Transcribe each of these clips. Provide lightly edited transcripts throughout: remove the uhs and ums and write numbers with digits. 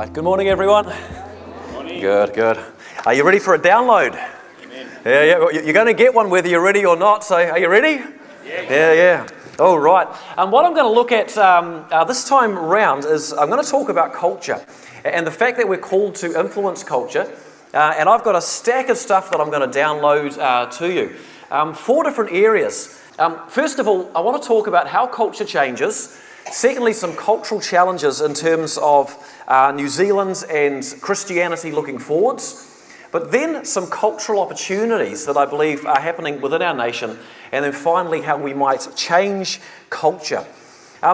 right, good morning everyone. Morning. Good. Are you ready for a download? Amen. Yeah, you're going to get one whether you're ready or not, so are you ready? Yeah. All right. What I'm going to look at this time round is I'm going to talk about culture and the fact that we're called to influence culture. And I've got a stack of stuff that I'm going to download to you. 4 different areas. First of all, I want to talk about how culture changes. Secondly, some cultural challenges in terms of New Zealand and Christianity looking forwards. But then some cultural opportunities that I believe are happening within our nation. And then finally, how we might change culture.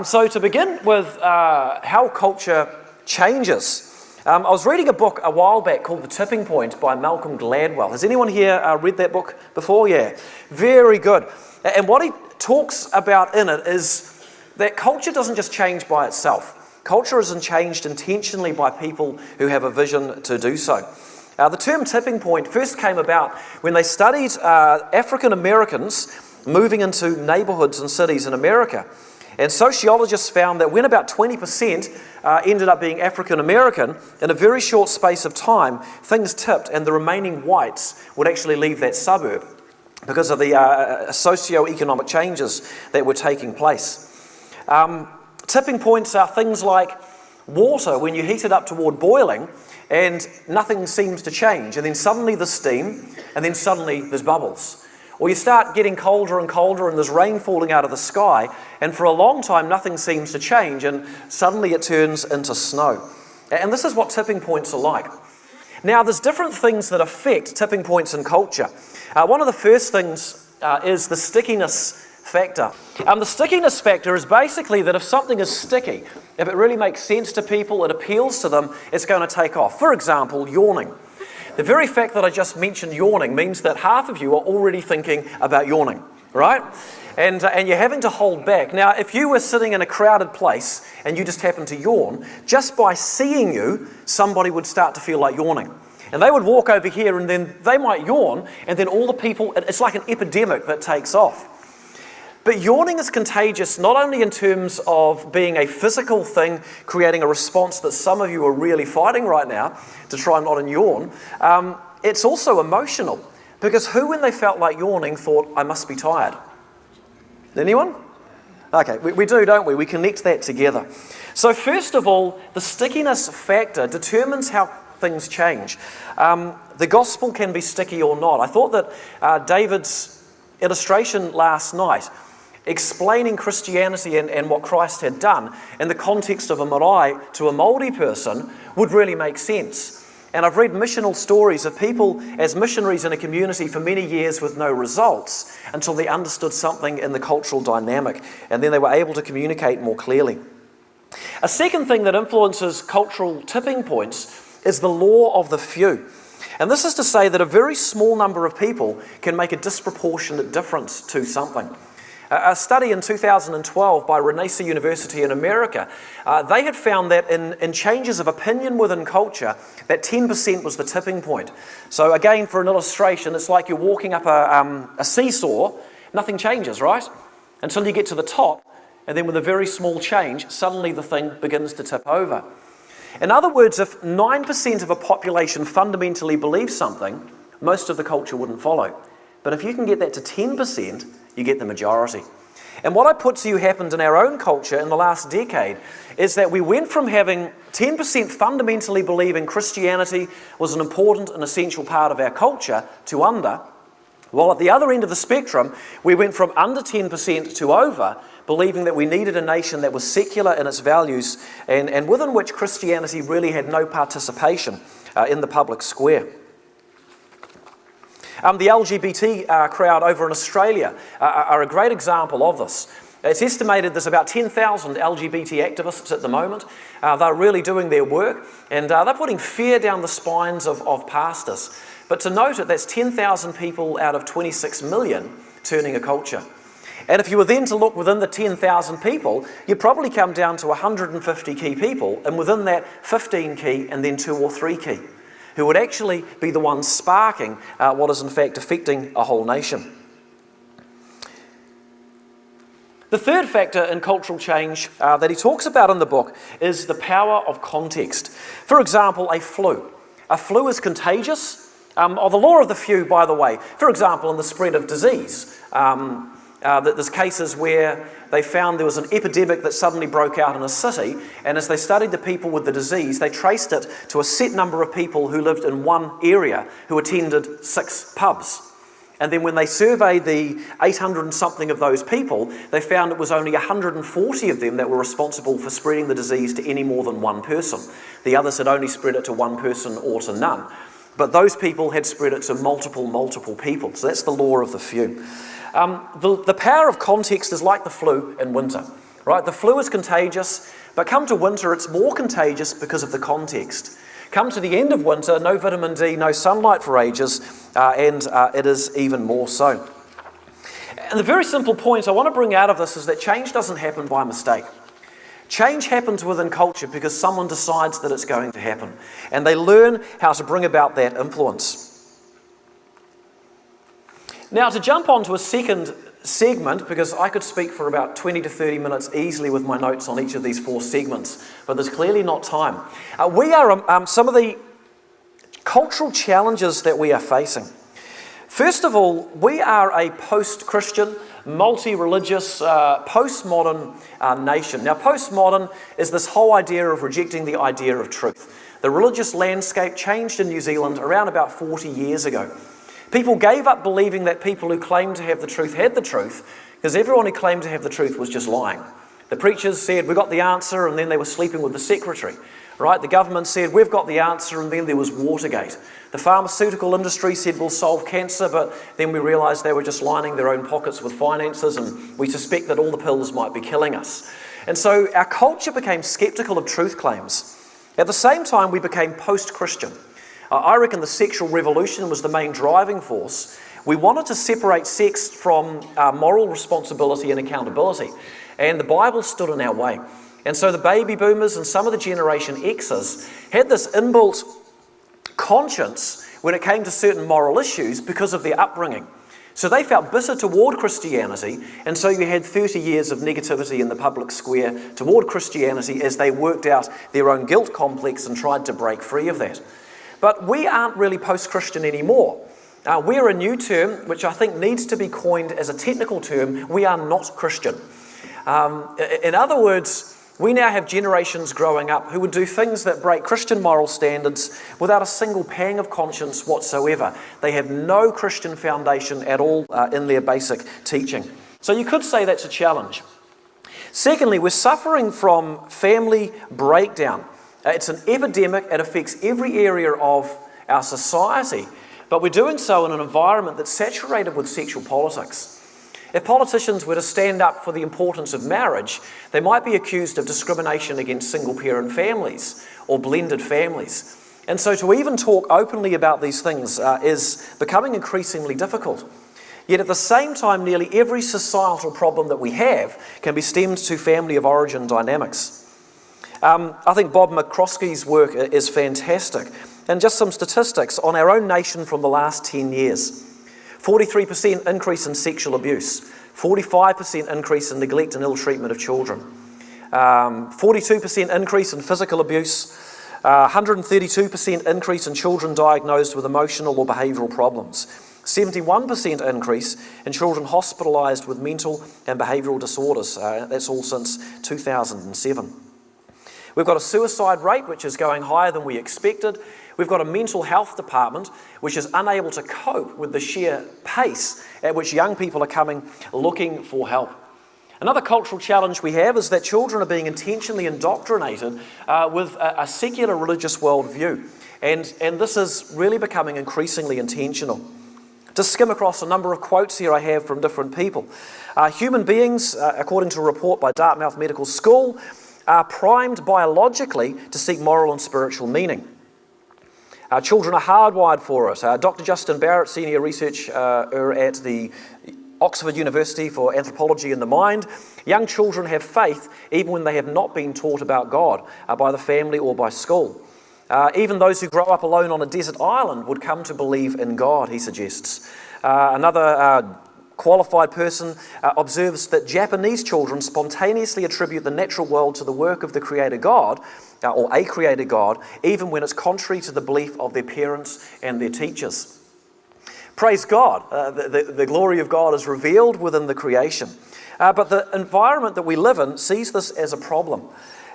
So to begin with how culture changes. I was reading a book a while back called The Tipping Point by Malcolm Gladwell. Has anyone here read that book before? Yeah, very good. And what he talks about in it is that culture doesn't just change by itself. Culture isn't changed intentionally by people who have a vision to do so. The term tipping point first came about when they studied African Americans moving into neighborhoods and cities in America. And sociologists found that when about 20% ended up being African American, in a very short space of time, things tipped and the remaining whites would actually leave that suburb because of the socio-economic changes that were taking place. Tipping points are things like water when you heat it up toward boiling and nothing seems to change, and then suddenly there's steam, and then suddenly there's bubbles. Or you start getting colder and colder and there's rain falling out of the sky, and for a long time nothing seems to change, and suddenly it turns into snow. And this is what tipping points are like. Now there's different things that affect tipping points in culture. One of the first things is the stickiness factor. The stickiness factor is basically that if something is sticky, if it really makes sense to people, it appeals to them, it's going to take off. For example, yawning. The very fact that I just mentioned yawning means that half of you are already thinking about yawning, right? And you're having to hold back. Now, if you were sitting in a crowded place and you just happened to yawn, just by seeing you, somebody would start to feel like yawning. And they would walk over here and then they might yawn, and then all the people, it's like an epidemic that takes off. But yawning is contagious not only in terms of being a physical thing, creating a response that some of you are really fighting right now to try not to yawn, it's also emotional. Because who, when they felt like yawning, thought, I must be tired? Anyone? Okay, we do, don't we? We connect that together. So first of all, the stickiness factor determines how things change. The gospel can be sticky or not. I thought that David's illustration last night, explaining Christianity and what Christ had done in the context of a marae to a Māori person would really make sense. And I've read missional stories of people as missionaries in a community for many years with no results until they understood something in the cultural dynamic, and then they were able to communicate more clearly. A second thing that influences cultural tipping points is the law of the few. And this is to say that a very small number of people can make a disproportionate difference to something. A study in 2012 by Renassa University in America, they had found that in changes of opinion within culture, that 10% was the tipping point. So again, for an illustration, it's like you're walking up a seesaw, nothing changes, right? Until you get to the top, and then with a very small change, suddenly the thing begins to tip over. In other words, if 9% of a population fundamentally believes something, most of the culture wouldn't follow. But if you can get that to 10%, you get the majority. And what I put to you happened in our own culture in the last decade is that we went from having 10% fundamentally believing Christianity was an important and essential part of our culture to under, while at the other end of the spectrum, we went from under 10% to over, believing that we needed a nation that was secular in its values and within which Christianity really had no participation in the public square. The LGBT crowd over in Australia are a great example of this. It's estimated there's about 10,000 LGBT activists at the moment. They're really doing their work, and they're putting fear down the spines of pastors. But to note it, that's 10,000 people out of 26 million turning a culture. And if you were then to look within the 10,000 people, you'd probably come down to 150 key people, and within that 15 key and then 2 or 3 key, who would actually be the ones sparking what is in fact affecting a whole nation. The third factor in cultural change that he talks about in the book is the power of context. For example, a flu. A flu is contagious. The law of the few, by the way. For example, in the spread of disease, there's cases where they found there was an epidemic that suddenly broke out in a city, and as they studied the people with the disease, they traced it to a set number of people who lived in one area who attended 6 pubs. And then when they surveyed the 800 and something of those people, they found it was only 140 of them that were responsible for spreading the disease to any more than one person. The others had only spread it to one person or to none. But those people had spread it to multiple people. So that's the law of the few. The power of context is like the flu in winter, right? The flu is contagious, but come to winter, it's more contagious because of the context. Come to the end of winter, no vitamin D, no sunlight for ages, and it is even more so. And the very simple point I want to bring out of this is that change doesn't happen by mistake. Change happens within culture because someone decides that it's going to happen, and they learn how to bring about that influence. Now, to jump on to a second segment, because I could speak for about 20 to 30 minutes easily with my notes on each of these 4 segments, but there's clearly not time. We are some of the cultural challenges that we are facing. First of all, we are a post-Christian, multi-religious, postmodern nation. Now, postmodern is this whole idea of rejecting the idea of truth. The religious landscape changed in New Zealand around about 40 years ago. People gave up believing that people who claimed to have the truth had the truth, because everyone who claimed to have the truth was just lying. The preachers said, "We got the answer," and then they were sleeping with the secretary. Right? The government said, "We've got the answer," and then there was Watergate. The pharmaceutical industry said, "We'll solve cancer," but then we realised they were just lining their own pockets with finances, and we suspect that all the pills might be killing us. And so our culture became sceptical of truth claims. At the same time, we became post-Christian. I reckon the sexual revolution was the main driving force. We wanted to separate sex from moral responsibility and accountability, and the Bible stood in our way. And so the baby boomers and some of the Generation X's had this inbuilt conscience when it came to certain moral issues because of their upbringing. So they felt bitter toward Christianity, and so you had 30 years of negativity in the public square toward Christianity as they worked out their own guilt complex and tried to break free of that. But we aren't really post-Christian anymore. We're a new term, which I think needs to be coined as a technical term. We are not Christian. In other words, we now have generations growing up who would do things that break Christian moral standards without a single pang of conscience whatsoever. They have no Christian foundation at all in their basic teaching. So you could say that's a challenge. Secondly, we're suffering from family breakdown. It's an epidemic. It affects every area of our society, but we're doing so in an environment that's saturated with sexual politics. If politicians were to stand up for the importance of marriage, they might be accused of discrimination against single-parent families or blended families. And so to even talk openly about these things is becoming increasingly difficult. Yet at the same time, nearly every societal problem that we have can be stemmed to family of origin dynamics. I think Bob McCroskey's work is fantastic. And just some statistics on our own nation from the last 10 years. 43% increase in sexual abuse, 45% increase in neglect and ill treatment of children, 42% increase in physical abuse, 132% increase in children diagnosed with emotional or behavioural problems, 71% increase in children hospitalised with mental and behavioural disorders. That's all since 2007. We've got a suicide rate which is going higher than we expected. We've got a mental health department which is unable to cope with the sheer pace at which young people are coming looking for help. Another cultural challenge we have is that children are being intentionally indoctrinated with a secular religious worldview. And this is really becoming increasingly intentional. To skim across a number of quotes here I have from different people. Human beings, according to a report by Dartmouth Medical School, are primed biologically to seek moral and spiritual meaning. Children are hardwired for it. Dr. Justin Barrett, senior researcher at the Oxford University for Anthropology in the Mind. Young children have faith even when they have not been taught about God by the family or by school. Even those who grow up alone on a desert island would come to believe in God, he suggests. Another qualified person observes that Japanese children spontaneously attribute the natural world to the work of the Creator God, or a Creator God, even when it's contrary to the belief of their parents and their teachers. Praise God, the glory of God is revealed within the creation. But the environment that we live in sees this as a problem.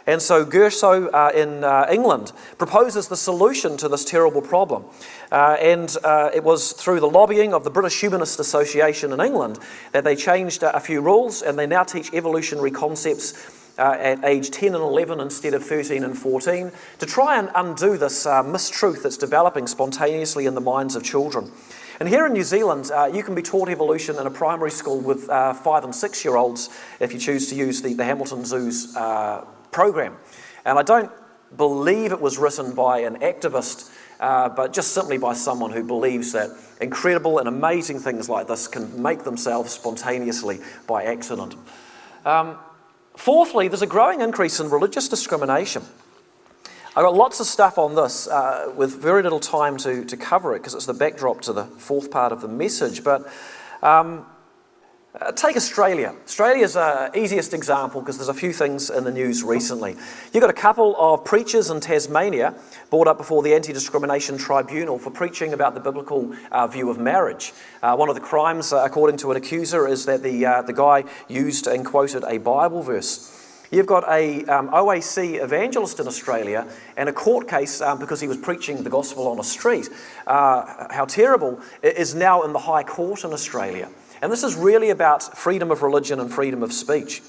And so Gerso in England proposes the solution to this terrible problem. It was through the lobbying of the British Humanist Association in England that they changed a few rules, and they now teach evolutionary concepts at age 10 and 11 instead of 13 and 14 to try and undo this mistruth that's developing spontaneously in the minds of children. And here in New Zealand, you can be taught evolution in a primary school with 5 and 6-year-olds if you choose to use the Hamilton Zoo's program. And I don't believe it was written by an activist, but just simply by someone who believes that incredible and amazing things like this can make themselves spontaneously by accident. Fourthly, there's a growing increase in religious discrimination. I've got lots of stuff on this with very little time to cover it because it's the backdrop to the fourth part of the message. But take Australia. Australia's the easiest example because there's a few things in the news recently. You've got a couple of preachers in Tasmania brought up before the Anti-Discrimination Tribunal for preaching about the biblical view of marriage. One of the crimes, according to an accuser, is that the guy used and quoted a Bible verse. You've got a OAC evangelist in Australia and a court case because he was preaching the gospel on a street. How terrible, is now in the High Court in Australia. And this is really about freedom of religion and freedom of speech.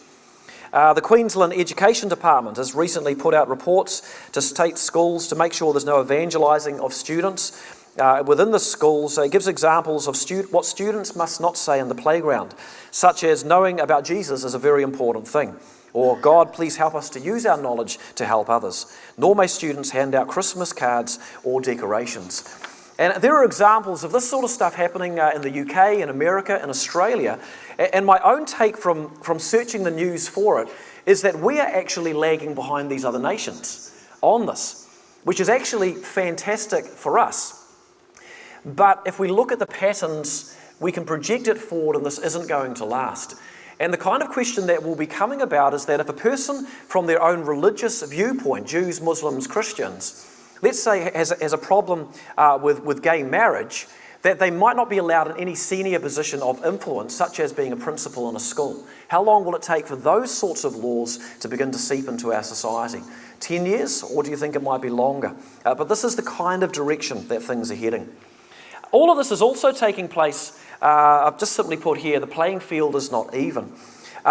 The Queensland Education Department has recently put out reports to state schools to make sure there's no evangelising of students within the schools. It gives examples of what students must not say in the playground, such as knowing about Jesus is a very important thing. Or, God, please help us to use our knowledge to help others. Nor may students hand out Christmas cards or decorations. And there are examples of this sort of stuff happening in the UK, in America, in Australia. And my own take from searching the news for it is that we are actually lagging behind these other nations on this, which is actually fantastic for us. But if we look at the patterns, we can project it forward and this isn't going to last. And the kind of question that will be coming about is that if a person from their own religious viewpoint, Jews, Muslims, Christians, let's say has a problem with gay marriage, that they might not be allowed in any senior position of influence, such as being a principal in a school. How long will it take for those sorts of laws to begin to seep into our society? 10 years, or do you think it might be longer? But this is the kind of direction that things are heading. All of this is also taking place, I've just simply put here, the playing field is not even.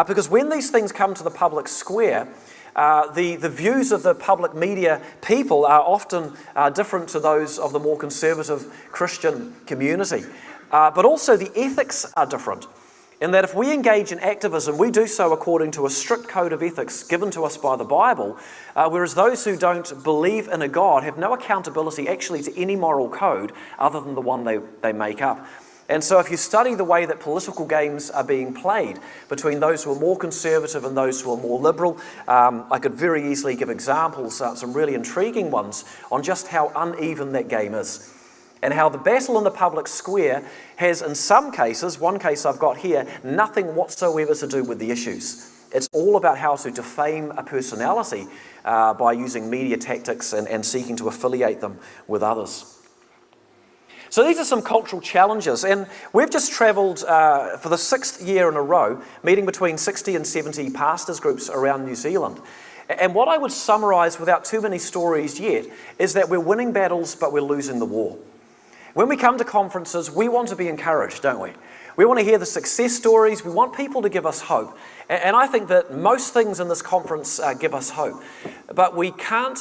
Because when these things come to the public square, the views of the public media people are often different to those of the more conservative Christian community. But also the ethics are different. In that if we engage in activism, we do so according to a strict code of ethics given to us by the Bible, whereas those who don't believe in a God have no accountability actually to any moral code other than the one they make up. And so if you study the way that political games are being played between those who are more conservative and those who are more liberal, I could very easily give examples, some really intriguing ones, on just how uneven that game is. And how the battle in the public square has, in some cases, one case I've got here, nothing whatsoever to do with the issues. It's all about how to defame a personality by using media tactics and seeking to affiliate them with others. So these are some cultural challenges, and we've just travelled for the 6th year in a row, meeting between 60 and 70 pastors groups around New Zealand. And what I would summarise without too many stories yet is that we're winning battles, but we're losing the war. When we come to conferences, we want to be encouraged, don't we? We want to hear the success stories. We want people to give us hope. And I think that most things in this conference give us hope. But we can't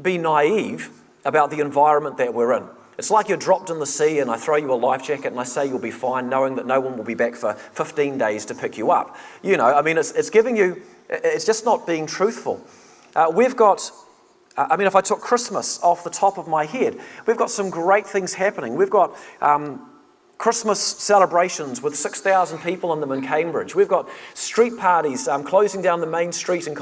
be naive about the environment that we're in. It's like you're dropped in the sea and I throw you a life jacket and I say you'll be fine, knowing that no one will be back for 15 days to pick you up. You know, I mean, it's giving you, it's just not being truthful. We've got, if I took Christmas off the top of my head, we've got some great things happening. We've got Christmas celebrations with 6,000 people in them in Cambridge. We've got street parties closing down the main street in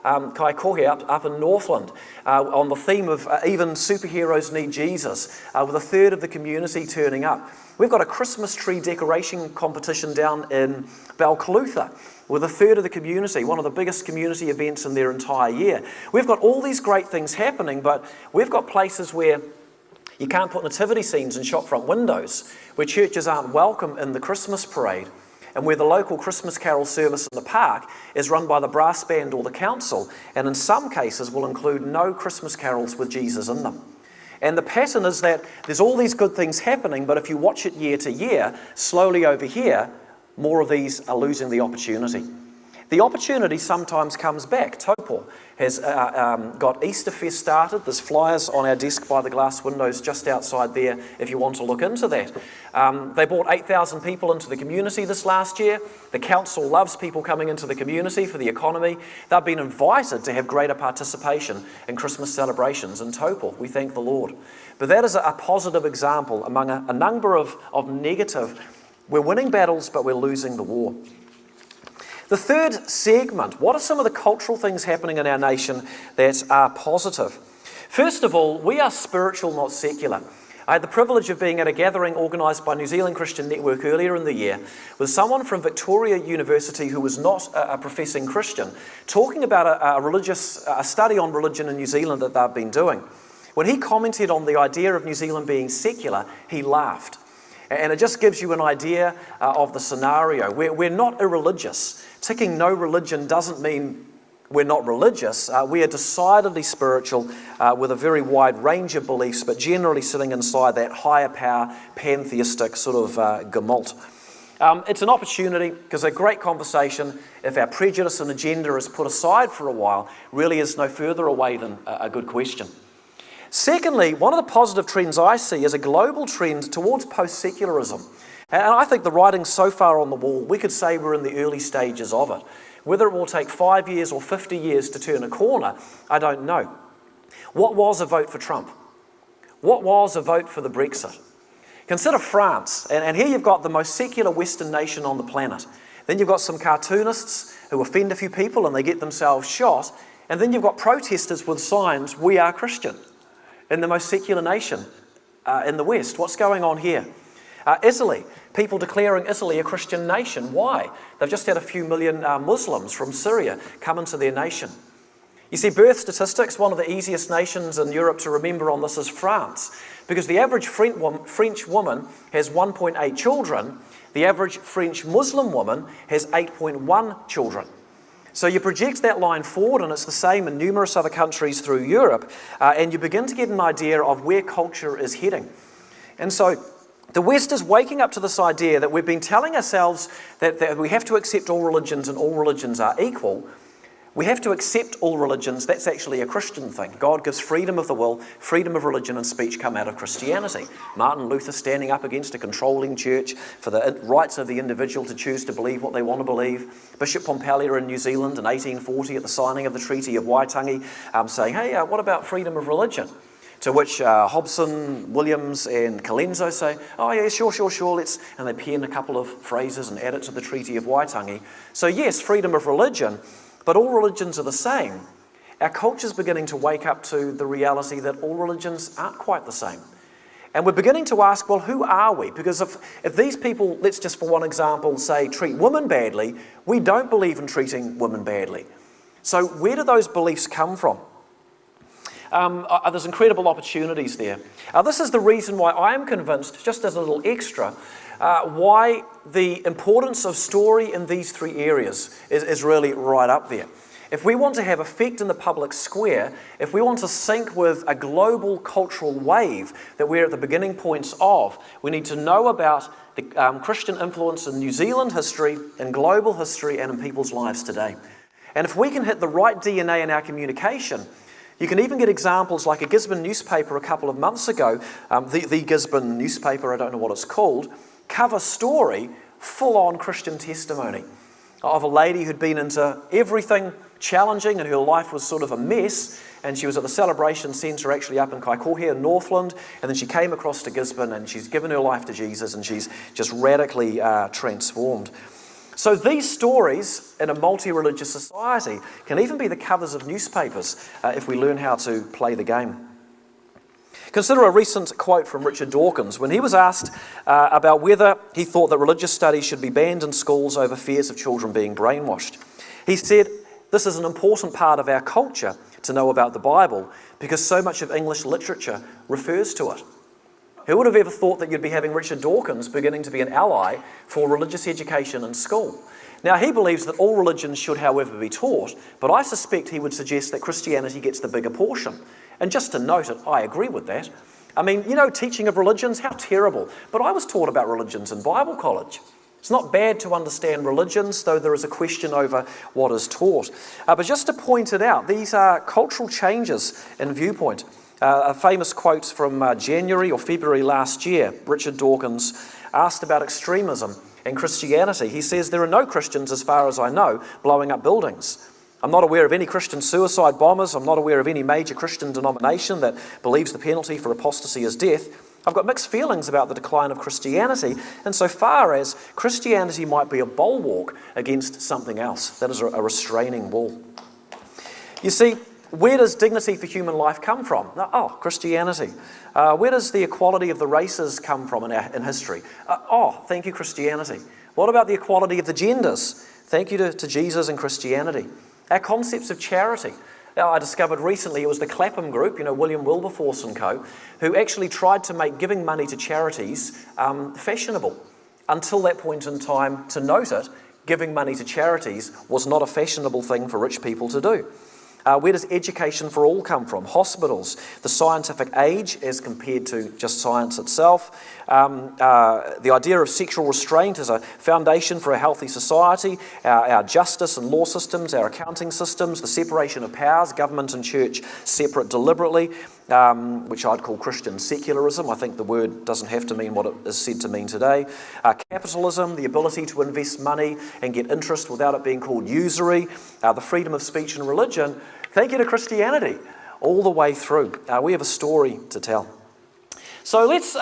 Kaikohe up in Auckland, on the theme of even superheroes need Jesus, with a third of the community turning up. We've got a Christmas tree decoration competition down in Balclutha with a third of the community, one of the biggest community events in their entire year. We've got all these great things happening, but we've got places where you can't put nativity scenes in shopfront windows, where churches aren't welcome in the Christmas parade, and where the local Christmas carol service in the park is run by the brass band or the council, and in some cases will include no Christmas carols with Jesus in them. And the pattern is that there's all these good things happening, but if you watch it year to year, slowly over here, more of these are losing the opportunity. The opportunity sometimes comes back. Taupo has got Easter Fest started. There's flyers on our desk by the glass windows just outside there if you want to look into that. They brought 8,000 people into the community this last year. The council loves people coming into the community for the economy. They've been invited to have greater participation in Christmas celebrations in Taupo. We thank the Lord. But that is a positive example among a number of negative. We're winning battles, but we're losing the war. The third segment, what are some of the cultural things happening in our nation that are positive? First of all, we are spiritual, not secular. I had the privilege of being at a gathering organised by New Zealand Christian Network earlier in the year with someone from Victoria University who was not a professing Christian, talking about a study on religion in New Zealand that they've been doing. When he commented on the idea of New Zealand being secular, he laughed. And it just gives you an idea of the scenario. We're not irreligious. Ticking no religion doesn't mean we're not religious. We are decidedly spiritual with a very wide range of beliefs, but generally sitting inside that higher power, pantheistic sort of gemalt. It's an opportunity because a great conversation, if our prejudice and agenda is put aside for a while, really is no further away than a good question. Secondly, one of the positive trends I see is a global trend towards post-secularism. And I think the writing's so far on the wall, we could say we're in the early stages of it. Whether it will take 5 years or 50 years to turn a corner, I don't know. What was a vote for Trump? What was a vote for the Brexit? Consider France, and here you've got the most secular Western nation on the planet. Then you've got some cartoonists who offend a few people and they get themselves shot, and then you've got protesters with signs, "We are Christian," in the most secular nation in the West. What's going on here? Italy, people declaring Italy a Christian nation. Why? They've just had a few million Muslims from Syria come into their nation. You see, birth statistics, one of the easiest nations in Europe to remember on this is France, because the average French woman has 1.8 children, the average French Muslim woman has 8.1 children. So you project that line forward, and it's the same in numerous other countries through Europe, and you begin to get an idea of where culture is heading. And so the West is waking up to this idea that we've been telling ourselves that we have to accept all religions and all religions are equal. We have to accept all religions. That's actually a Christian thing. God gives freedom of the will, freedom of religion and speech come out of Christianity. Martin Luther standing up against a controlling church for the rights of the individual to choose to believe what they want to believe. Bishop Pompelia in New Zealand in 1840 at the signing of the Treaty of Waitangi saying, hey, what about freedom of religion? To which Hobson, Williams and Colenso say, oh yeah, sure, let's, and they pen a couple of phrases and add it to the Treaty of Waitangi. So yes, freedom of religion, but all religions are the same. Our culture's beginning to wake up to the reality that all religions aren't quite the same. And we're beginning to ask, well, who are we? Because if these people, let's just for one example say, treat women badly, we don't believe in treating women badly. So where do those beliefs come from? There's incredible opportunities there. This is the reason why I am convinced, just as a little extra, why the importance of story in these three areas is really right up there. If we want to have effect in the public square, if we want to sync with a global cultural wave that we're at the beginning points of, we need to know about the Christian influence in New Zealand history, in global history, and in people's lives today. And if we can hit the right DNA in our communication, you can even get examples like a Gisborne newspaper a couple of months ago, the Gisborne newspaper, I don't know what it's called, cover story, full-on Christian testimony of a lady who'd been into everything challenging and her life was sort of a mess, and she was at the celebration centre actually up in Kaikohe in Northland, and then she came across to Gisborne and she's given her life to Jesus and she's just radically transformed. So these stories in a multi-religious society can even be the covers of newspapers if we learn how to play the game. Consider a recent quote from Richard Dawkins when he was asked about whether he thought that religious studies should be banned in schools over fears of children being brainwashed. He said, "This is an important part of our culture to know about the Bible because so much of English literature refers to it." Who would have ever thought that you'd be having Richard Dawkins beginning to be an ally for religious education in school? Now, he believes that all religions should, however, be taught, but I suspect he would suggest that Christianity gets the bigger portion. And just to note it, I agree with that. I mean, teaching of religions, how terrible. But I was taught about religions in Bible college. It's not bad to understand religions, though there is a question over what is taught. But just to point it out, these are cultural changes in viewpoint. A famous quote from January or February last year, Richard Dawkins asked about extremism in Christianity. He says, "There are no Christians, as far as I know, blowing up buildings. I'm not aware of any Christian suicide bombers. I'm not aware of any major Christian denomination that believes the penalty for apostasy is death. I've got mixed feelings about the decline of Christianity, insofar as Christianity might be a bulwark against something else. That is a restraining wall." You see, where does dignity for human life come from? Oh, Christianity. Where does the equality of the races come from in history? Thank you, Christianity. What about the equality of the genders? Thank you to Jesus and Christianity. Our concepts of charity. Now, I discovered recently it was the Clapham Group, William Wilberforce and co., who actually tried to make giving money to charities fashionable. Until that point in time, to note it, giving money to charities was not a fashionable thing for rich people to do. Where does education for all come from? Hospitals, the scientific age as compared to just science itself. The idea of sexual restraint as a foundation for a healthy society, our justice and law systems, our accounting systems, the separation of powers, government and church separate deliberately, which I'd call Christian secularism. I think the word doesn't have to mean what it is said to mean today. Capitalism, the ability to invest money and get interest without it being called usury, the freedom of speech and religion. Thank you to Christianity, all the way through. We have a story to tell. So let's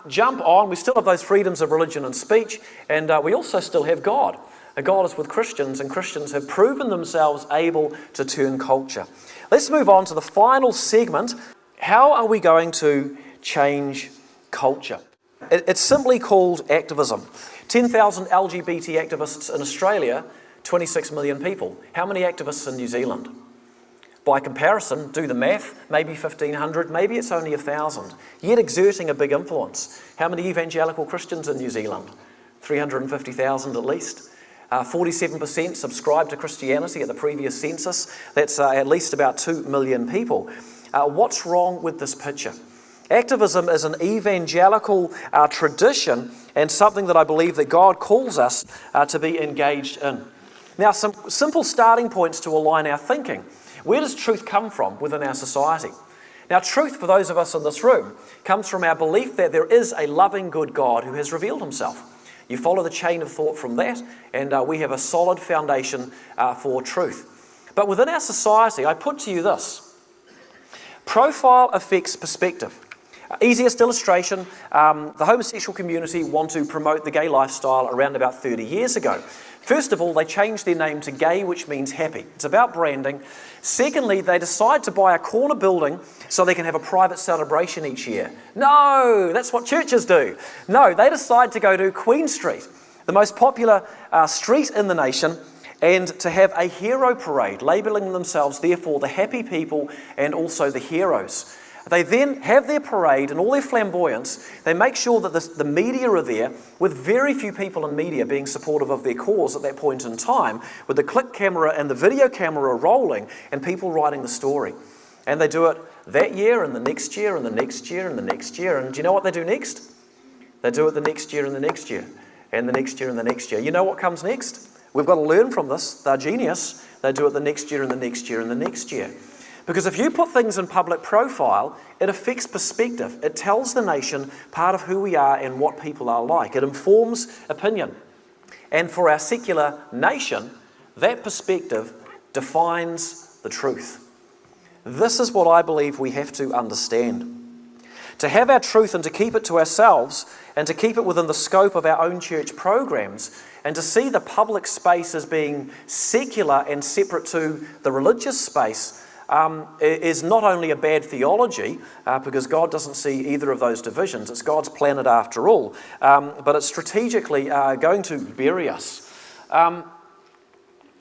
jump on. We still have those freedoms of religion and speech, and we also still have God. God is with Christians, and Christians have proven themselves able to turn culture. Let's move on to the final segment. How are we going to change culture? It's simply called activism. 10,000 LGBT activists in Australia, 26 million people. How many activists in New Zealand? By comparison, do the math, maybe 1,500, maybe it's only 1,000, yet exerting a big influence. How many evangelical Christians in New Zealand? 350,000 at least. 47% subscribe to Christianity at the previous census. That's at least about 2 million people. What's wrong with this picture? Activism is an evangelical tradition and something that I believe that God calls us to be engaged in. Now, some simple starting points to align our thinking. Where does truth come from within our society? Now, truth for those of us in this room comes from our belief that there is a loving, good God who has revealed himself. You follow the chain of thought from that, and we have a solid foundation for truth. But within our society, I put to you this. Profile affects perspective. Easiest illustration, the homosexual community want to promote the gay lifestyle around about 30 years ago. First of all, they changed their name to gay, which means happy. It's about branding. Secondly, they decide to buy a corner building so they can have a private celebration each year. No, that's what churches do. No, they decide to go to Queen Street, the most popular street in the nation, and to have a hero parade, labelling themselves, therefore, the happy people and also the heroes. They then have their parade and all their flamboyance. They make sure that the media are there, with very few people in media being supportive of their cause at that point in time, with the click camera and the video camera rolling and people writing the story. And they do it that year and the next year and the next year and the next year. And do you know what they do next? They do it the next year and the next year and the next year and the next year. You know what comes next? We've got to learn from this. They're genius. They do it the next year and the next year and the next year. Because if you put things in public profile, it affects perspective. It tells the nation part of who we are and what people are like. It informs opinion. And for our secular nation, that perspective defines the truth. This is what I believe we have to understand. To have our truth and to keep it to ourselves and to keep it within the scope of our own church programs and to see the public space as being secular and separate to the religious space is not only a bad theology, because God doesn't see either of those divisions. It's God's planet after all, but it's strategically going to bury us.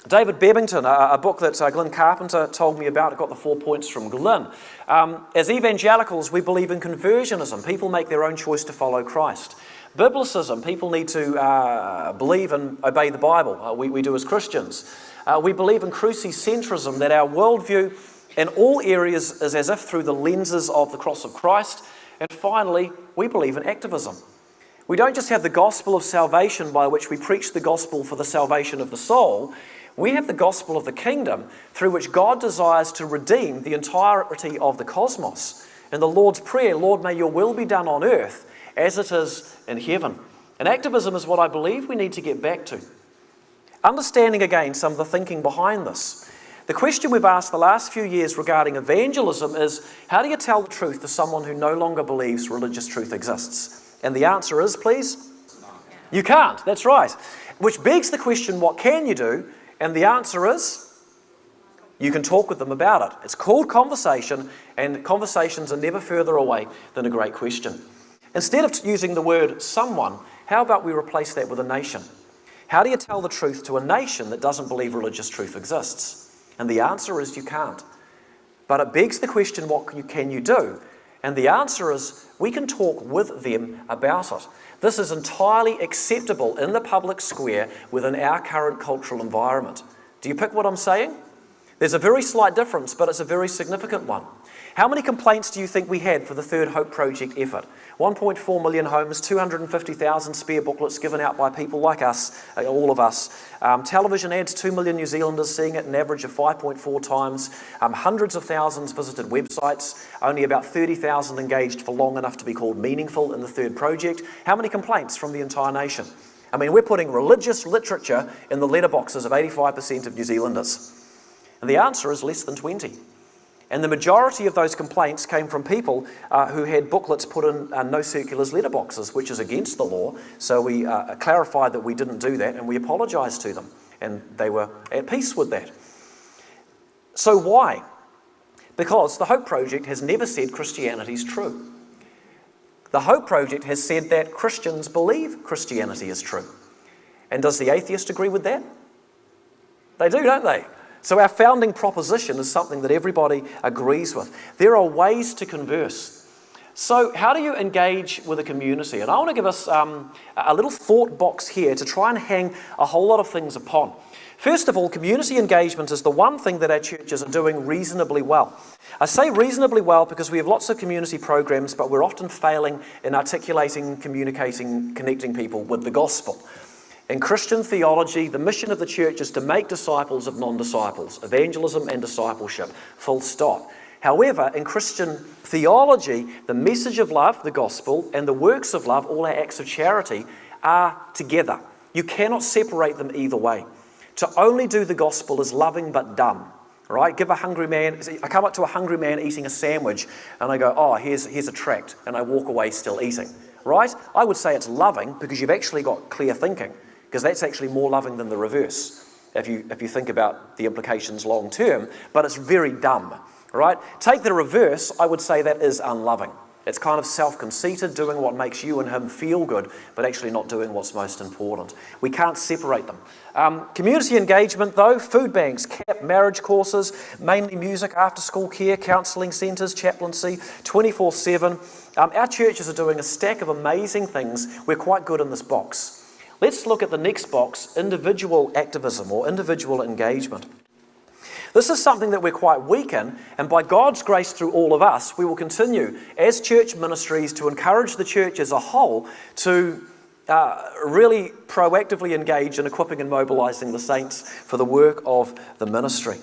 David Bebbington, a book that Glenn Carpenter told me about, I got the 4 points from Glenn. As evangelicals, we believe in conversionism. People make their own choice to follow Christ. Biblicism, people need to believe and obey the Bible. We do as Christians. We believe in crucicentrism, that our worldview in all areas is as if through the lenses of the cross of Christ. And finally, we believe in activism. We don't just have the gospel of salvation by which we preach the gospel for the salvation of the soul. We have the gospel of the kingdom through which God desires to redeem the entirety of the cosmos. In the Lord's Prayer, Lord, may your will be done on earth as it is in heaven. And activism is what I believe we need to get back to. Understanding again some of the thinking behind this. The question we've asked the last few years regarding evangelism is, how do you tell the truth to someone who no longer believes religious truth exists? And the answer is, please, you can't. That's right. Which begs the question, what can you do? And the answer is, you can talk with them about it. It's called conversation, and conversations are never further away than a great question. Instead of using the word someone, how about we replace that with a nation? How do you tell the truth to a nation that doesn't believe religious truth exists? And the answer is you can't. But it begs the question, what can you do? And the answer is, we can talk with them about it. This is entirely acceptable in the public square within our current cultural environment. Do you pick what I'm saying? There's a very slight difference, but it's a very significant one. How many complaints do you think we had for the Third Hope Project effort? 1.4 million homes, 250,000 spare booklets given out by people like us, all of us. Television ads, 2 million New Zealanders seeing it, an average of 5.4 times. Hundreds of thousands visited websites, only about 30,000 engaged for long enough to be called meaningful in the Third Project. How many complaints from the entire nation? I mean, we're putting religious literature in the letterboxes of 85% of New Zealanders. And the answer is less than 20. And the majority of those complaints came from people who had booklets put in no circulars letterboxes, which is against the law. So we clarified that we didn't do that, and we apologised to them. And they were at peace with that. So why? Because the Hope Project has never said Christianity's true. The Hope Project has said that Christians believe Christianity is true. And does the atheist agree with that? They do, don't they? So our founding proposition is something that everybody agrees with. There are ways to converse. So how do you engage with a community? And I want to give us a little thought box here to try and hang a whole lot of things upon. First of all, community engagement is the one thing that our churches are doing reasonably well. I say reasonably well because we have lots of community programs, but we're often failing in articulating, communicating, connecting people with the gospel. In Christian theology, the mission of the church is to make disciples of non-disciples, evangelism and discipleship, full stop. However, in Christian theology, the message of love, the gospel, and the works of love, all our acts of charity, are together. You cannot separate them either way. To only do the gospel is loving but dumb. Right? Give a hungry man, I come up to a hungry man eating a sandwich, and I go, oh, here's a tract, and I walk away still eating. Right? I would say it's loving because you've actually got clear thinking. Because that's actually more loving than the reverse, if you think about the implications long term, but it's very dumb, right? Take the reverse, I would say that is unloving. It's kind of self-conceited, doing what makes you and him feel good, but actually not doing what's most important. We can't separate them. Community engagement though, food banks, CAP, marriage courses, mainly music, after-school care, counselling centres, chaplaincy, 24/7. Our churches are doing a stack of amazing things. We're quite good in this box. Let's look at the next box, individual activism or individual engagement. This is something that we're quite weak in, and by God's grace through all of us, we will continue as church ministries to encourage the church as a whole to really proactively engage in equipping and mobilising the saints for the work of the ministry.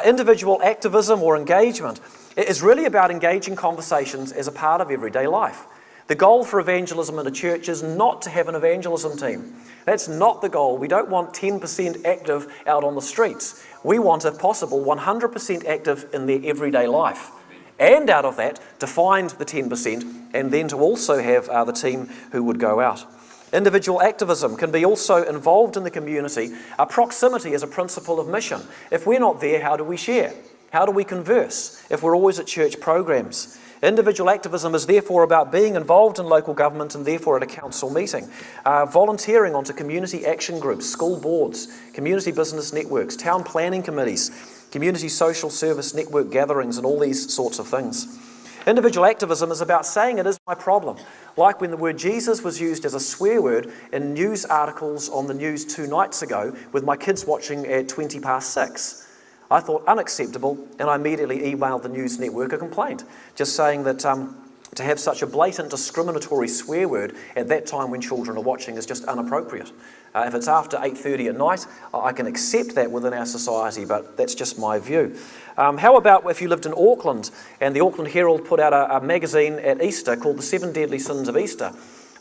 Individual activism or engagement is really about engaging conversations as a part of everyday life. The goal for evangelism in a church is not to have an evangelism team. That's not the goal. We don't want 10% active out on the streets. We want, if possible, 100% active in their everyday life. and out of that to find the 10% and then to also have the team who would go out. Individual activism can be also involved in the community. Proximity is a principle of mission. If we're not there, how do we share? How do we converse if we're always at church programs? Individual activism is therefore about being involved in local government and therefore at a council meeting. Volunteering onto community action groups, school boards, community business networks, town planning committees, community social service network gatherings and all these sorts of things. Individual activism is about saying it is my problem. Like when the word Jesus was used as a swear word in news articles on the news 2 nights ago with my kids watching at 6:20. I thought unacceptable, and I immediately emailed the news network a complaint, just saying that to have such a blatant discriminatory swear word at that time when children are watching is just inappropriate. If it's after 8:30 at night, I can accept that within our society, but that's just my view. How about if you lived in Auckland and the Auckland Herald put out a magazine at Easter called The 7 Deadly Sins of Easter,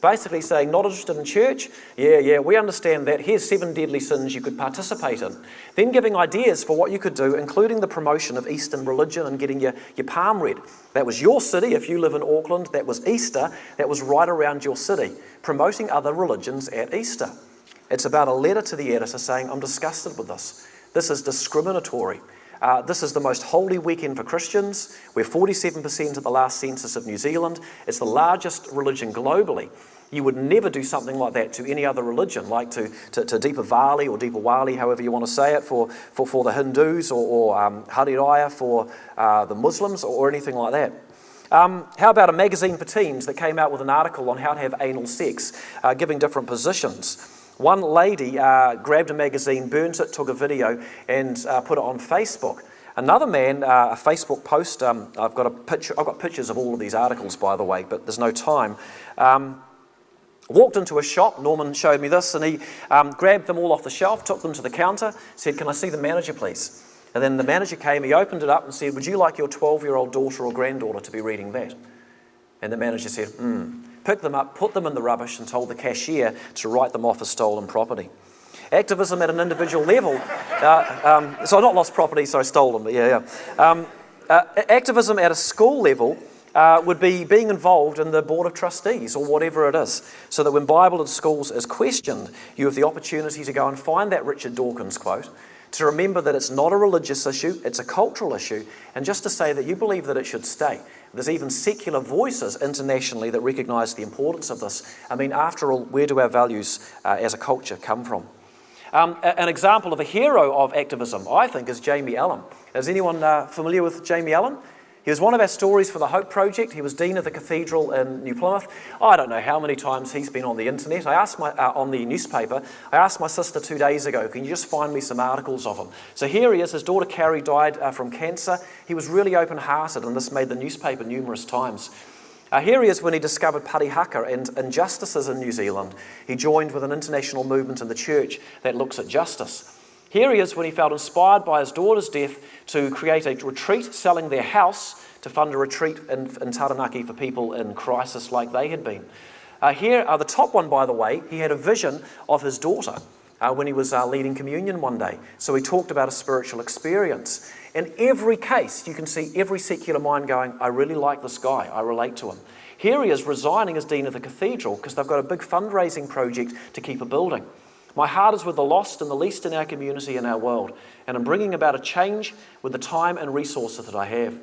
basically saying, not interested in church? Yeah, we understand that. Here's 7 deadly sins you could participate in. Then giving ideas for what you could do, including the promotion of Eastern religion and getting your palm read. That was your city. If you live in Auckland, that was Easter. That was right around your city. Promoting other religions at Easter. It's about a letter to the editor saying, I'm disgusted with this. This is discriminatory. This is the most holy weekend for Christians. We're 47% at the last census of New Zealand. It's the largest religion globally. You would never do something like that to any other religion, like to Deepavali or Deepawali, however you want to say it, for the Hindus or Hari Raya for the Muslims or anything like that. How about a magazine for teens that came out with an article on how to have anal sex, giving different positions? One lady grabbed a magazine, burnt it, took a video and put it on Facebook. Another man, a Facebook post, I've got pictures of all of these articles, by the way, but there's no time. Walked into a shop, Norman showed me this, and he grabbed them all off the shelf, took them to the counter, said, can I see the manager please? And then the manager came, he opened it up and said, would you like your 12-year-old daughter or granddaughter to be reading that? And the manager said, picked them up, put them in the rubbish and told the cashier to write them off as stolen property. Activism at an individual level, so not lost property, so stolen, but yeah. Activism at a school level would be being involved in the board of trustees or whatever it is, so that when Bible in schools is questioned, you have the opportunity to go and find that Richard Dawkins quote, to remember that it's not a religious issue, it's a cultural issue, and just to say that you believe that it should stay. There's even secular voices internationally that recognise the importance of this. I mean, after all, where do our values as a culture come from? An example of a hero of activism, I think, is Jamie Allen. Is anyone familiar with Jamie Allen? He was one of our stories for the Hope Project. He was Dean of the Cathedral in New Plymouth. I don't know how many times he's been on the internet. I asked on the newspaper, I asked my sister 2 days ago, can you just find me some articles of him? So here he is, his daughter Carrie died from cancer. He was really open-hearted and this made the newspaper numerous times. Here he is when he discovered parihaka and injustices in New Zealand. He joined with an international movement in the church that looks at justice. Here he is when he felt inspired by his daughter's death to create a retreat, selling their house to fund a retreat in Taranaki for people in crisis like they had been. Here, the top one, by the way, he had a vision of his daughter when he was leading communion one day. So he talked about a spiritual experience. In every case, you can see every secular mind going, I really like this guy, I relate to him. Here he is resigning as Dean of the Cathedral because they've got a big fundraising project to keep a building. My heart is with the lost and the least in our community and our world, and I'm bringing about a change with the time and resources that I have.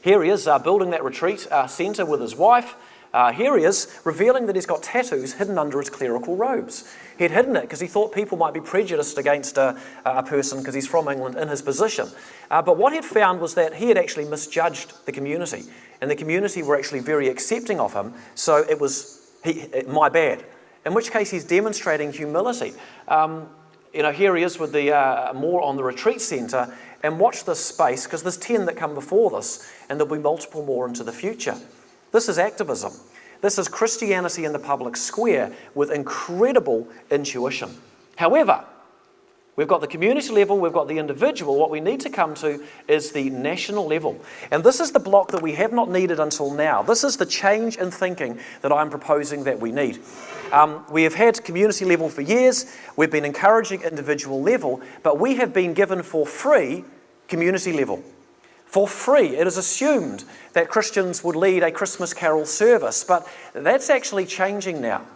Here he is building that retreat centre with his wife. Here he is revealing that he's got tattoos hidden under his clerical robes. He'd hidden it because he thought people might be prejudiced against a person because he's from England in his position. But what he'd found was that he had actually misjudged the community, and the community were actually very accepting of him, so it was my bad. In which case he's demonstrating humility. Here he is with the more on the retreat centre, and watch this space, because there's 10 that come before this, and there'll be multiple more into the future. This is activism. This is Christianity in the public square with incredible intuition. However, we've got the community level, we've got the individual. What we need to come to is the national level. And this is the block that we have not needed until now. This is the change in thinking that I'm proposing that we need. We have had community level for years. We've been encouraging individual level, but we have been given for free community level. For free. It is assumed that Christians would lead a Christmas carol service, but that's actually changing now.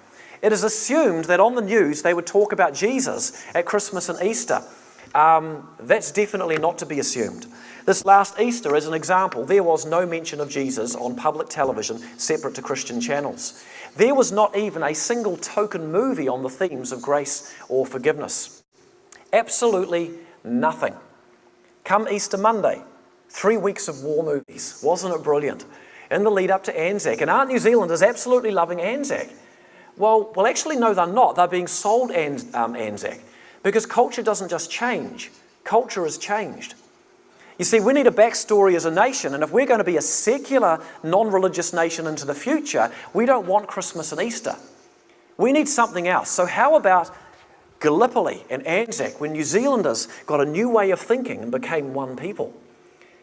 It is assumed that on the news they would talk about Jesus at Christmas and Easter. That's definitely not to be assumed. This last Easter, as an example, there was no mention of Jesus on public television separate to Christian channels. There was not even a single token movie on the themes of grace or forgiveness. Absolutely nothing. Come Easter Monday, 3 weeks of war movies. Wasn't it brilliant? In the lead up to Anzac. And aren't New Zealanders absolutely loving Anzac? Well, actually, no, they're not. They're being sold Anzac. Because culture doesn't just change. Culture has changed. You see, we need a backstory as a nation, and if we're going to be a secular, non-religious nation into the future, we don't want Christmas and Easter. We need something else. So how about Gallipoli and Anzac, when New Zealanders got a new way of thinking and became one people?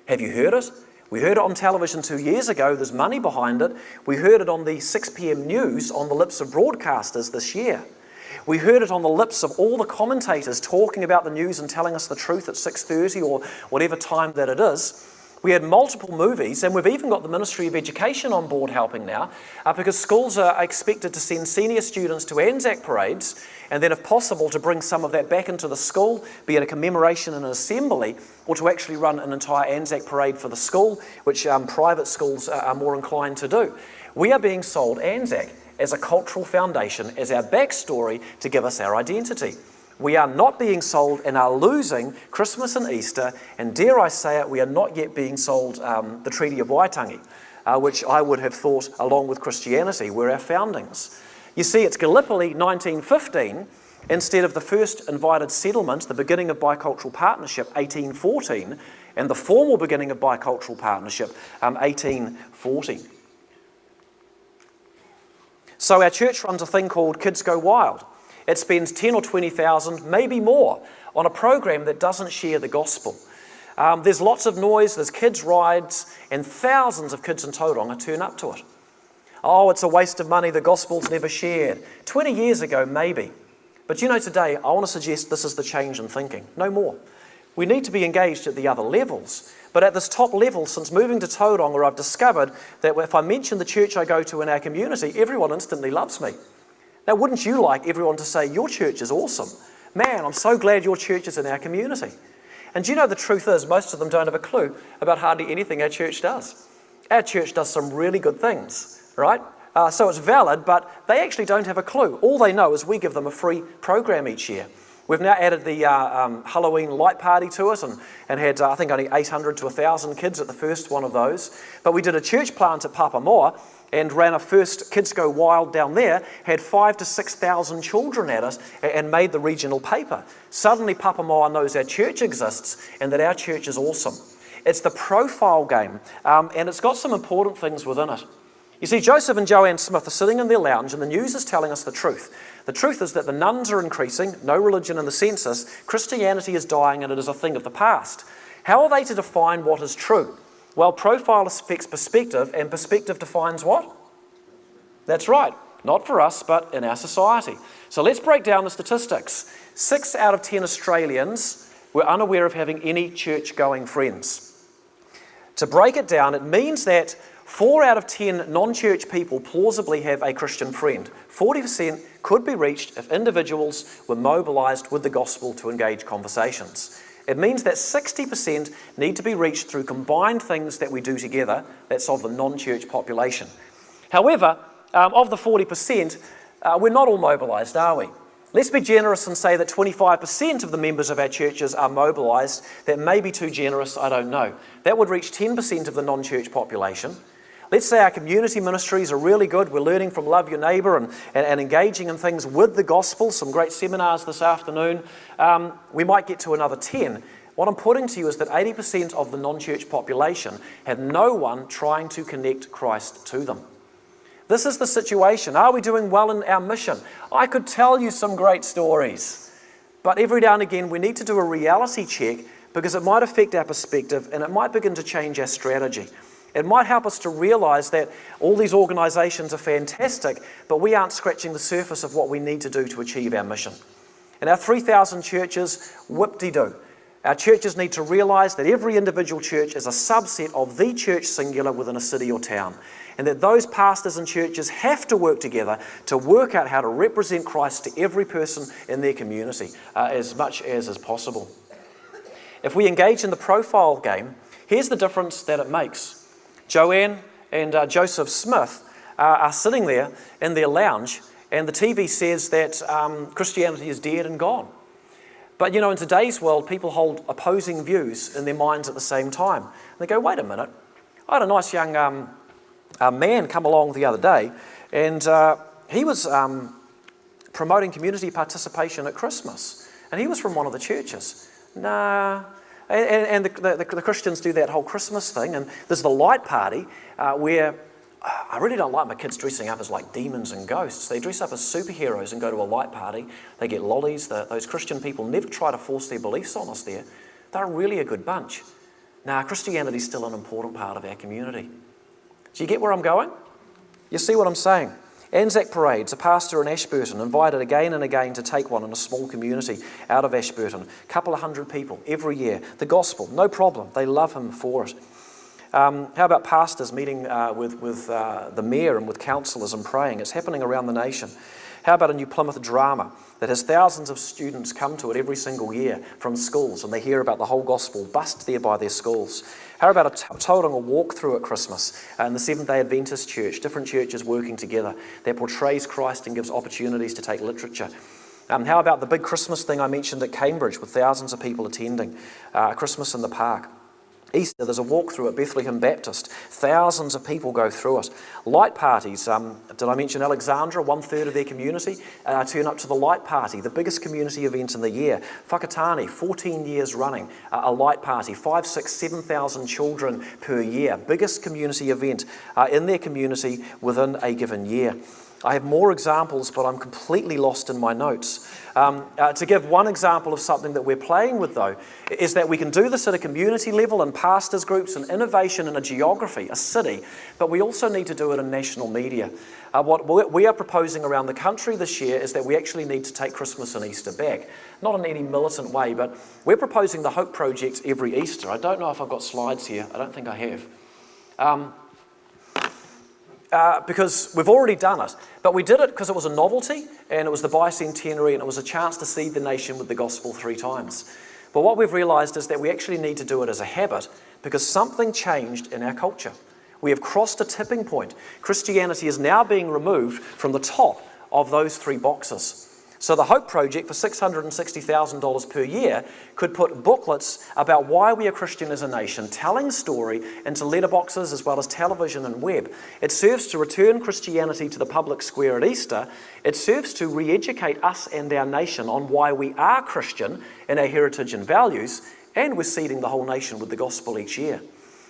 Have you heard it? We heard it on television 2 years ago. There's money behind it. We heard it on the 6 p.m. news on the lips of broadcasters this year. We heard it on the lips of all the commentators talking about the news and telling us the truth at 6:30 or whatever time that it is. We had multiple movies, and we've even got the Ministry of Education on board helping now, because schools are expected to send senior students to Anzac parades, and then if possible to bring some of that back into the school, be it a commemoration and an assembly, or to actually run an entire Anzac parade for the school, which private schools are more inclined to do. We are being sold Anzac as a cultural foundation, as our backstory to give us our identity. We are not being sold and are losing Christmas and Easter, and dare I say it, we are not yet being sold the Treaty of Waitangi, which I would have thought, along with Christianity, were our foundings. You see, it's Gallipoli 1915, instead of the first invited settlement, the beginning of bicultural partnership, 1814, and the formal beginning of bicultural partnership, 1840. So our church runs a thing called Kids Go Wild. It spends 10 or 20,000, maybe more, on a program that doesn't share the gospel. There's lots of noise, there's kids' rides, and thousands of kids in Tauranga turn up to it. Oh, it's a waste of money, the gospel's never shared. 20 years ago, maybe. But you know, today, I want to suggest this is the change in thinking. No more. We need to be engaged at the other levels. But at this top level, since moving to Tauranga, I've discovered that if I mention the church I go to in our community, everyone instantly loves me. Now, wouldn't you like everyone to say, your church is awesome? Man, I'm so glad your church is in our community. And do you know the truth is, most of them don't have a clue about hardly anything our church does. Our church does some really good things, right? So it's valid, but they actually don't have a clue. All they know is we give them a free program each year. We've now added the Halloween light party to it and had, I think, only 800 to 1,000 kids at the first one of those. But we did a church plant at Papamoa and ran a first Kids Go Wild down there, had 5,000 to 6,000 children at it and made the regional paper. Suddenly Papamoa knows our church exists and that our church is awesome. It's the profile game, and it's got some important things within it. You see, Joseph and Joanne Smith are sitting in their lounge and the news is telling us the truth. The truth is that the nuns are increasing, no religion in the census, Christianity is dying and it is a thing of the past. How are they to define what is true? Well, profile affects perspective, and perspective defines what? That's right, not for us, but in our society. So let's break down the statistics. 6 out of 10 Australians were unaware of having any church-going friends. To break it down, it means that 4 out of 10 non-church people plausibly have a Christian friend. 40% could be reached if individuals were mobilised with the gospel to engage conversations. It means that 60% need to be reached through combined things that we do together, that's of the non-church population. However, of the 40%, we're not all mobilised, are we? Let's be generous and say that 25% of the members of our churches are mobilised. That may be too generous, I don't know. That would reach 10% of the non-church population. Let's say our community ministries are really good. We're learning from Love Your Neighbour and engaging in things with the gospel, some great seminars this afternoon. We might get to another 10. What I'm putting to you is that 80% of the non-church population have no one trying to connect Christ to them. This is the situation. Are we doing well in our mission? I could tell you some great stories, but every now and again we need to do a reality check because it might affect our perspective and it might begin to change our strategy. It might help us to realise that all these organisations are fantastic, but we aren't scratching the surface of what we need to do to achieve our mission. And our 3,000 churches, whip-de-doo. Our churches need to realise that every individual church is a subset of the church singular within a city or town, and that those pastors and churches have to work together to work out how to represent Christ to every person in their community as much as is possible. If we engage in the profile game, here's the difference that it makes. Joanne and Joseph Smith are sitting there in their lounge, and the TV says that Christianity is dead and gone. But you know, in today's world, people hold opposing views in their minds at the same time. And they go, wait a minute, I had a nice young man come along the other day, and he was promoting community participation at Christmas, and he was from one of the churches. Nah. And the Christians do that whole Christmas thing, and there's the light party where I really don't like my kids dressing up as like demons and ghosts. They dress up as superheroes and go to a light party. They get lollies. Those Christian people never try to force their beliefs on us there. They're really a good bunch. Now, Christianity's still an important part of our community. Do you get where I'm going? You see what I'm saying? Anzac Parades, a pastor in Ashburton invited again and again to take one in a small community out of Ashburton. A couple of hundred people every year. The gospel, no problem. They love him for it. How about pastors meeting with the mayor and with councillors and praying? It's happening around the nation. How about a New Plymouth drama that has thousands of students come to it every single year from schools, and they hear about the whole gospel bussed there by their schools? How about toting a walk-through at Christmas in the Seventh-day Adventist Church, different churches working together that portrays Christ and gives opportunities to take literature? How about the big Christmas thing I mentioned at Cambridge with thousands of people attending, Christmas in the Park? Easter, there's a walkthrough at Bethlehem Baptist. Thousands of people go through it. Light parties, did I mention Alexandra? 1/3 of their community turn up to the light party, the biggest community event in the year. Whakatane, 14 years running, a light party, 5,000, 6,000, 7,000 children per year. Biggest community event in their community within a given year. I have more examples, but I'm completely lost in my notes. To give one example of something that we're playing with, though, is that we can do this at a community level in pastors' groups and innovation in a geography, a city, but we also need to do it in national media. What we are proposing around the country this year is that we actually need to take Christmas and Easter back. Not in any militant way, but we're proposing the Hope Project every Easter. I don't know if I've got slides here. I don't think I have. Because we've already done it. But we did it because it was a novelty, and it was the bicentenary, and it was a chance to seed the nation with the gospel 3 times. But what we've realised is that we actually need to do it as a habit because something changed in our culture. We have crossed a tipping point. Christianity is now being removed from the top of those 3 boxes. So the Hope Project for $660,000 per year could put booklets about why we are Christian as a nation, telling story into letterboxes as well as television and web. It serves to return Christianity to the public square at Easter. It serves to re-educate us and our nation on why we are Christian in our heritage and values, and we're seeding the whole nation with the gospel each year.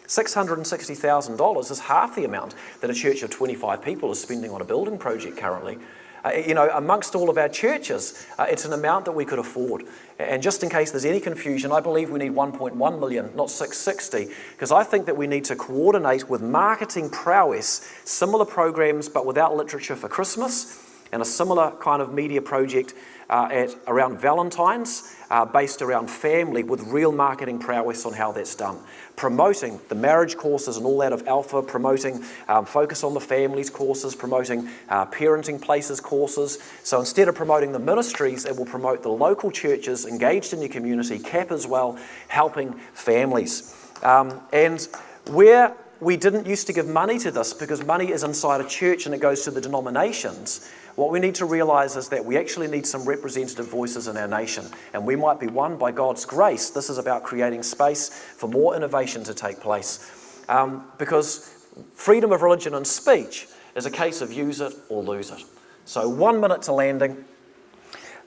$660,000 is half the amount that a church of 25 people is spending on a building project currently. Amongst all of our churches, it's an amount that we could afford. And just in case there's any confusion, I believe we need 1.1 million, not 660, because I think that we need to coordinate with marketing prowess, similar programs but without literature for Christmas, and a similar kind of media project around Valentine's, based around family with real marketing prowess on how that's done. Promoting the marriage courses and all that of Alpha, promoting Focus on the Families courses, promoting Parenting Places courses. So instead of promoting the ministries, it will promote the local churches engaged in your community, CAP as well, helping families. And where we didn't used to give money to this because money is inside a church and it goes to the denominations, what we need to realise is that we actually need some representative voices in our nation, and we might be one by God's grace. This is about creating space for more innovation to take place, because freedom of religion and speech is a case of use it or lose it. So 1 minute to landing.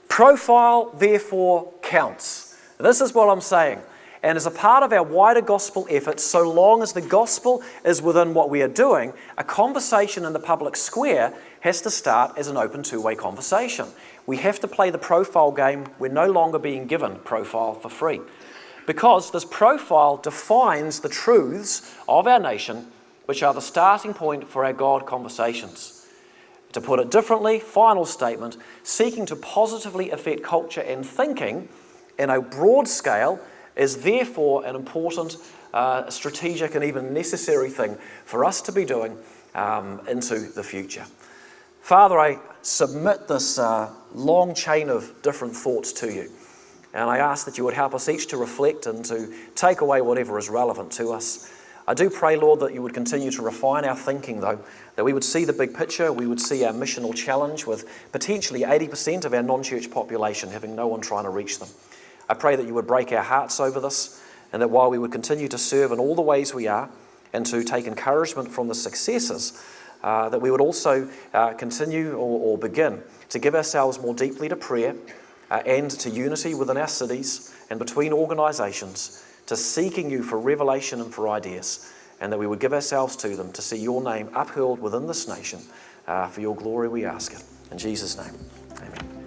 Profile, therefore, counts. This is what I'm saying. And as a part of our wider gospel efforts, so long as the gospel is within what we are doing, a conversation in the public square has to start as an open 2-way conversation. We have to play the profile game. We're no longer being given profile for free, because this profile defines the truths of our nation, which are the starting point for our God conversations. To put it differently, final statement, seeking to positively affect culture and thinking in a broad scale is therefore an important, strategic and even necessary thing for us to be doing into the future. Father, I submit this long chain of different thoughts to you, and I ask that you would help us each to reflect and to take away whatever is relevant to us. I do pray, Lord, that you would continue to refine our thinking, though, that we would see the big picture, we would see our missional challenge with potentially 80% of our non-church population having no one trying to reach them. I pray that you would break our hearts over this, and that while we would continue to serve in all the ways we are, and to take encouragement from the successes, that we would also continue or begin to give ourselves more deeply to prayer and to unity within our cities and between organisations, to seeking you for revelation and for ideas, and that we would give ourselves to them to see your name upheld within this nation. For your glory we ask it. In Jesus' name, amen.